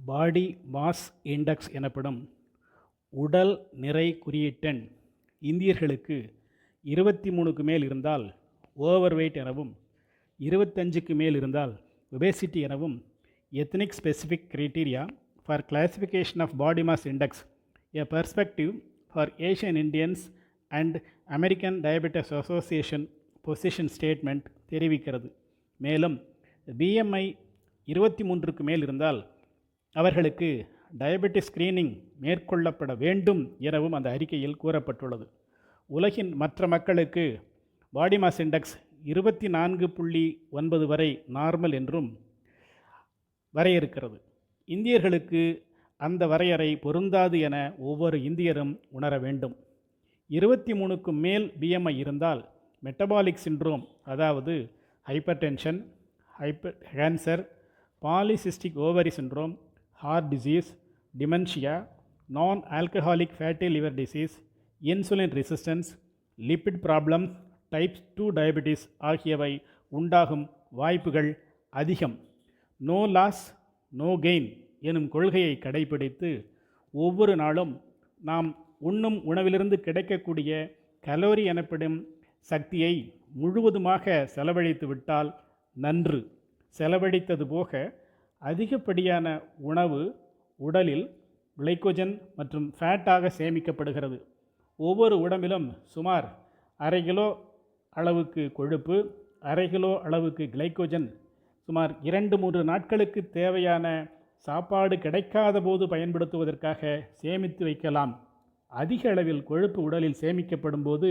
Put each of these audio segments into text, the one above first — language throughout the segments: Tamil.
பாடி மாஸ் இண்டெக்ஸ் எனப்படும் உடல் நிறை குறியீட்டெண் இந்தியர்களுக்கு 23க்கு மேல் இருந்தால் ஓவர் வெயிட் எனவும், 25க்கு மேல் இருந்தால் ஒபேசிட்டி எனவும் ethnic specific criteria for classification of body mass index a perspective for Asian Indians and American Diabetes Association position statement தெரிவிக்கிறது. மேலும் பிஎம்ஐ 23க்கு மேல் இருந்தால் அவர்களுக்கு டயபெட்டிஸ் ஸ்கிரீனிங் மேற்கொள்ளப்பட வேண்டும் எனவும் அந்த அறிக்கையில் கூறப்பட்டுள்ளது. உலகின் மற்ற மக்களுக்கு பாடி மாஸ் இண்டெக்ஸ் 24.9 வரை நார்மல் என்றும் வரையறுக்கிறது. இந்தியர்களுக்கு அந்த வரையறை பொருந்தாது என ஒவ்வொரு இந்தியரும் உணர வேண்டும். 23க்கு மேல் பிஎம்ஐ இருந்தால் மெட்டபாலிக் சிண்ட்ரோம், அதாவது hypertension, cancer, polycystic ovary syndrome, heart disease, dementia, non alcoholic fatty liver disease, insulin resistance, lipid problems, type 2 diabetes ஆகியவை உண்டாகும் வாய்ப்புகள் அதிகம். நோ லாஸ் நோ கெயின் எனும் கொள்கையை கடைபிடித்து ஒவ்வொரு நாளும் நாம் உண்ணும் உணவிலிருந்து கிடைக்கக்கூடிய கலோரி எனப்படும் சக்தியை முழுவதுமாக செலவழித்து விட்டால் நன்று. செலவழித்தது போக அதிகப்படியான உணவு உடலில் கிளைக்கோஜன் மற்றும் ஃபேட்டாக சேமிக்கப்படுகிறது. ஒவ்வொரு உடம்பிலும் சுமார் 1/2 கிலோ அளவுக்கு கொழுப்பு, 1/2 கிலோ அளவுக்கு கிளைக்கோஜன் சுமார் 2-3 நாட்களுக்கு தேவையான சாப்பாடு கிடைக்காத போது பயன்படுத்துவதற்காக சேமித்து வைக்கலாம். அதிக அளவில் கொழுப்பு உடலில் சேமிக்கப்படும் போது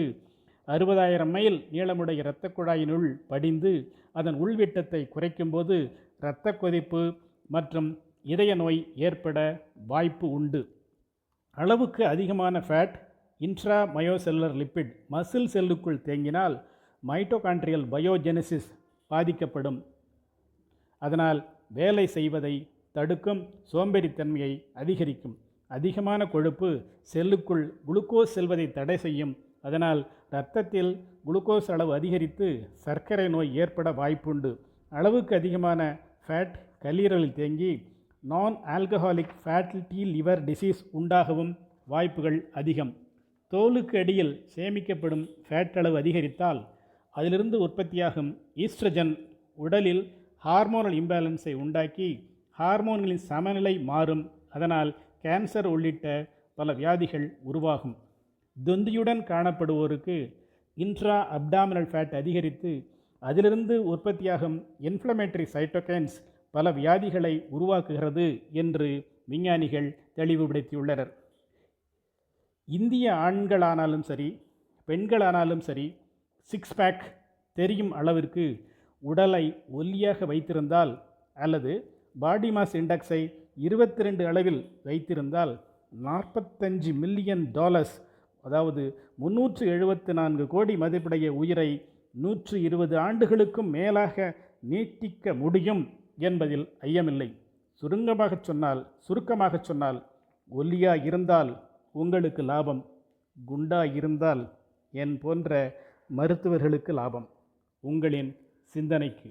60,000 மைல் நீளமுடைய இரத்த குழாயினுள் படிந்து அதன் உள்விட்டத்தை குறைக்கும்போது இரத்த கொதிப்பு மற்றும் இதய நோய் ஏற்பட வாய்ப்பு உண்டு. அளவுக்கு அதிகமான ஃபேட் இன்ட்ரா மயோசெல்லுலர் லிப்பிட் மசில் செல்லுக்குள் தேங்கினால் மைட்டோகாண்ட்ரியல் பயோஜெனசிஸ் பாதிக்கப்படும். அதனால் வேலை செய்வதை தடுக்கும், சோம்பேறித்தன்மையை அதிகரிக்கும். அதிகமான கொழுப்பு செல்லுக்குள் குளுக்கோஸ் செல்வதை தடை செய்யும். அதனால் இரத்தத்தில் குளுக்கோஸ் அளவு அதிகரித்து சர்க்கரை நோய் ஏற்பட வாய்ப்புண்டு. அளவுக்கு அதிகமான ஃபேட் கல்லீரலில் தேங்கி நான் ஆல்கஹாலிக் ஃபேட்டி லிவர் டிசீஸ் உண்டாகவும் வாய்ப்புகள் அதிகம். தோலுக்கு அடியில் சேமிக்கப்படும் ஃபேட் அளவு அதிகரித்தால் அதிலிருந்து உற்பத்தியாகும் ஈஸ்ட்ரஜன் உடலில் ஹார்மோனல் இம்பேலன்ஸை உண்டாக்கி ஹார்மோன்களின் சமநிலை மாறும். அதனால் கேன்சர் உள்ளிட்ட பல வியாதிகள் உருவாகும். தொந்தியுடன் காணப்படுவோருக்கு இன்ட்ரா அப்டாமினல் ஃபேட் அதிகரித்து அதிலிருந்து உற்பத்தியாகும் இன்ஃப்ளமேட்டரி சைட்டோகைன்ஸ் பல வியாதிகளை உருவாக்குகிறது என்று விஞ்ஞானிகள் தெளிவுபடுத்தியுள்ளனர். இந்திய ஆண்களானாலும் சரி, பெண்களானாலும் சரி, 6 பேக் தெரியும் அளவிற்கு உடலை ஒல்லியாக வைத்திருந்தால் அல்லது பாடி மாஸ் இண்டெக்ஸை 22 அளவில் வைத்திருந்தால் $45 மில்லியன், அதாவது 374 கோடி மதிப்புடைய உயிரை 120 ஆண்டுகளுக்கும் மேலாக நீட்டிக்க முடியும் என்பதில் ஐயமில்லை. சுருக்கமாக சொன்னால் ஒல்லியா இருந்தால் உங்களுக்கு லாபம், குண்டா இருந்தால் என் போன்ற மருத்துவர்களுக்கு லாபம். உங்களின் சிந்தனைக்கு.